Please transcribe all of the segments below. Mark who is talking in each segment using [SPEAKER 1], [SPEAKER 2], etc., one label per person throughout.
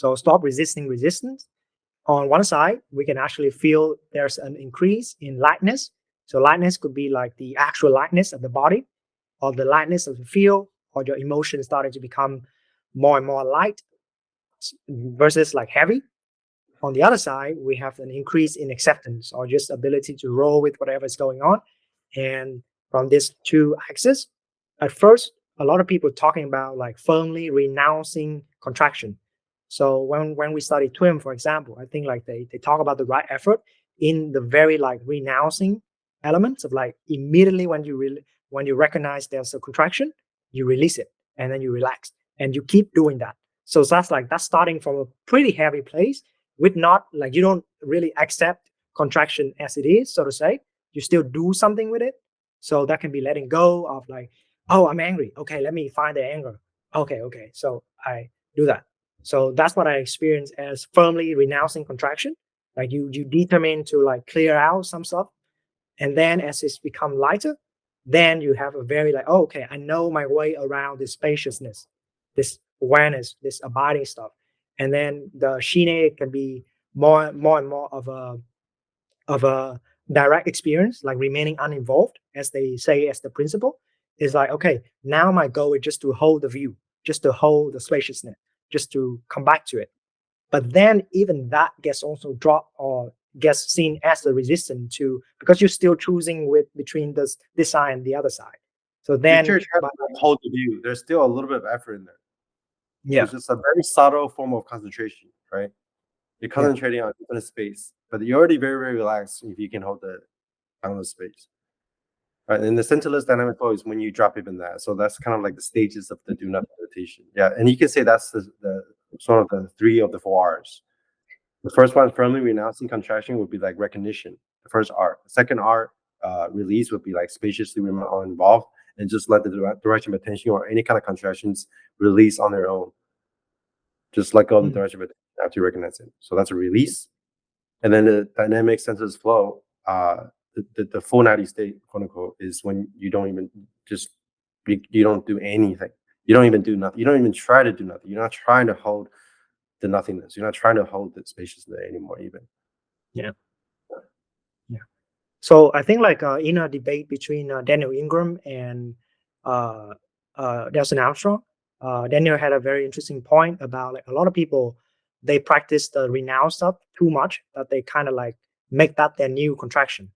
[SPEAKER 1] So stop resisting resistance. On one side, we can actually feel there's an increase in lightness. So lightness could be like the actual lightness of the body, or the lightness of the field, or your emotions starting to become more and more light versus like heavy. On the other side, we have an increase in acceptance, or just ability to roll with whatever is going on. And from these two axes, at first, a lot of people talking about like firmly renouncing contraction. So when we study TWIM, for example, I think like they talk about the right effort in the very like renouncing elements of like immediately when you recognize there's a contraction, you release it and then you relax and you keep doing that. So that's starting from a pretty heavy place with not like you don't really accept contraction as it is, so to say. You still do something with it. So that can be letting go of like, oh, I'm angry. Okay, let me find the anger. Okay. So I do that. So that's what I experience as firmly renouncing contraction. Like you determine to like clear out some stuff. And then as it's become lighter, then you have a very like, oh, okay, I know my way around this spaciousness, this awareness, this abiding stuff. And then the shine can be more and more of a direct experience, like remaining uninvolved, as they say as the principle. Is like, okay, now my goal is just to hold the view, just to hold the spaciousness, just to come back to it. But then even that gets also dropped or gets seen as a resistance to, because you're still choosing with between this side and the other side. So then
[SPEAKER 2] You're trying to hold the view. There's still a little bit of effort in there.
[SPEAKER 1] Yeah.
[SPEAKER 2] It's just a very subtle form of concentration, right? You're concentrating on infinite space, but you're already very, very relaxed if you can hold the boundless space. Right. And the centerless dynamic flow is when you drop even that. So that's kind of like the stages of the do not meditation. Yeah. And you can say that's the sort of the 3 of the 4 R's. The first one, firmly renouncing contraction, would be like recognition. The first R. The second R, release, would be like spaciously remain uninvolved and just let the direction of attention or any kind of contractions release on their own. Just let go of the direction of attention after you recognize it. So that's a release. And then the dynamic senseless flow, the full 90 state, quote unquote, is when you don't even you don't do anything. You don't even do nothing. You don't even try to do nothing. You're not trying to hold the nothingness. You're not trying to hold the spaciousness anymore, even.
[SPEAKER 1] Yeah. So I think like in a debate between Daniel Ingram and Nelson Armstrong, Daniel had a very interesting point about like a lot of people, they practice the renounce stuff too much that they kind of like make that their new contraction.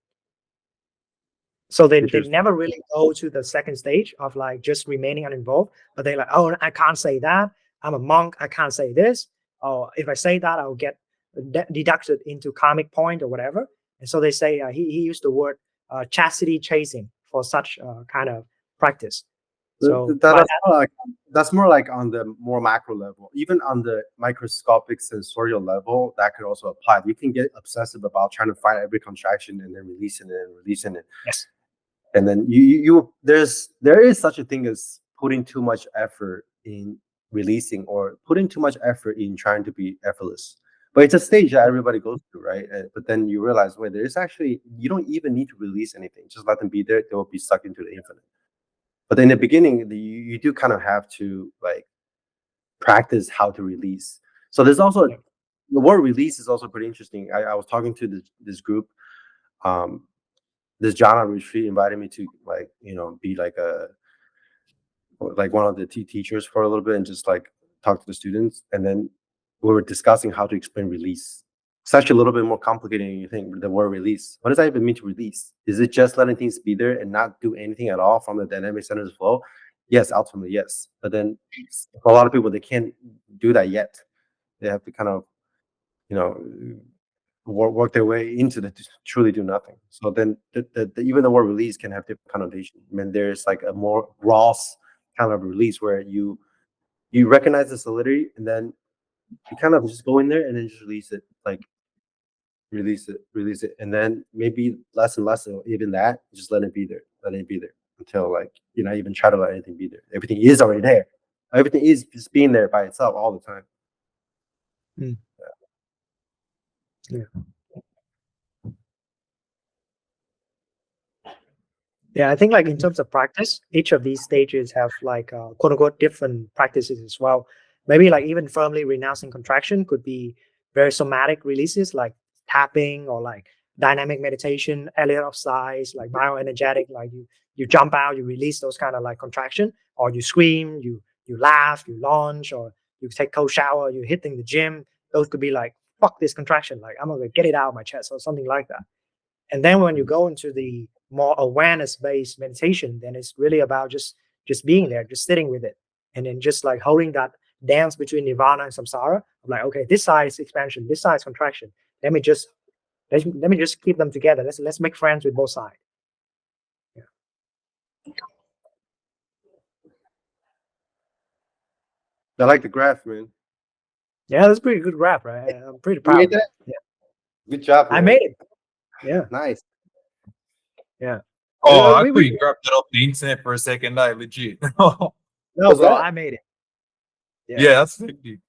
[SPEAKER 1] So they never really go to the second stage of like just remaining uninvolved, but they're like, oh, I can't say that. I'm a monk. I can't say this. Or if I say that, I'll get deducted into karmic point or whatever. And so they say he used the word chastity chasing for such kind of practice. So
[SPEAKER 2] that's more like on the more macro level. Even on the microscopic sensorial level, that could also apply. You can get obsessive about trying to find every contraction and then releasing it and releasing it.
[SPEAKER 1] Yes.
[SPEAKER 2] And then there is such a thing as putting too much effort in releasing or putting too much effort in trying to be effortless. But it's a stage that everybody goes through, right? But then you realize, wait, there is actually, you don't even need to release anything. Just let them be there. They will be sucked into the infinite. But in the beginning, you do kind of have to like practice how to release. So there's also the word release is also pretty interesting. I was talking to this group. This jhana retreat invited me to like, be like one of the teachers for a little bit and just like talk to the students. And then we were discussing how to explain release. It's actually a little bit more complicated than you think. The word release. What does that even mean to release? Is it just letting things be there and not do anything at all from the dynamic centers flow? Yes, ultimately, yes. But then for a lot of people, they can't do that yet. They have to kind of, work their way into the truly do nothing. So then even the word release can have different connotation. I mean, there's like a more raw kind of release where you recognize the solidity and then you kind of just go in there and then just release it, like release it. And then maybe less and less, even that, just let it be there until like, you're not even try to let anything be there. Everything is already there. Everything is just being there by itself all the time.
[SPEAKER 1] Yeah, I think like in terms of practice, each of these stages have like quote unquote different practices as well. Maybe like even firmly renouncing contraction could be very somatic releases like tapping or like dynamic meditation, elliott exercise, like bioenergetic, like you jump out, you release those kind of like contraction, or you scream, you laugh, you launch, or you take cold shower, you're hitting the gym. Those could be like fuck this contraction, like I'm gonna get it out of my chest or something like that. And then when you go into the more awareness based meditation, then it's really about just being there, just sitting with it, and then just like holding that dance between nirvana and samsara. I'm like, okay, this side is expansion, this side is contraction. Let me just let me just keep them together. Let's make friends with both sides. Yeah.
[SPEAKER 2] I like the graph, man.
[SPEAKER 1] Yeah, that's pretty good rap, right? I'm pretty
[SPEAKER 2] You
[SPEAKER 1] proud
[SPEAKER 2] made
[SPEAKER 1] of it.
[SPEAKER 2] that?
[SPEAKER 1] Yeah,
[SPEAKER 2] Good job,
[SPEAKER 1] I
[SPEAKER 2] man.
[SPEAKER 1] made it. Yeah,
[SPEAKER 2] Nice.
[SPEAKER 1] yeah.
[SPEAKER 3] Oh, I thought
[SPEAKER 1] We
[SPEAKER 3] you grabbed that off the internet for a second. No, legit.
[SPEAKER 1] no,
[SPEAKER 2] What's
[SPEAKER 1] bro,
[SPEAKER 2] that?
[SPEAKER 1] I made it. Yeah.
[SPEAKER 3] Yeah, that's 50.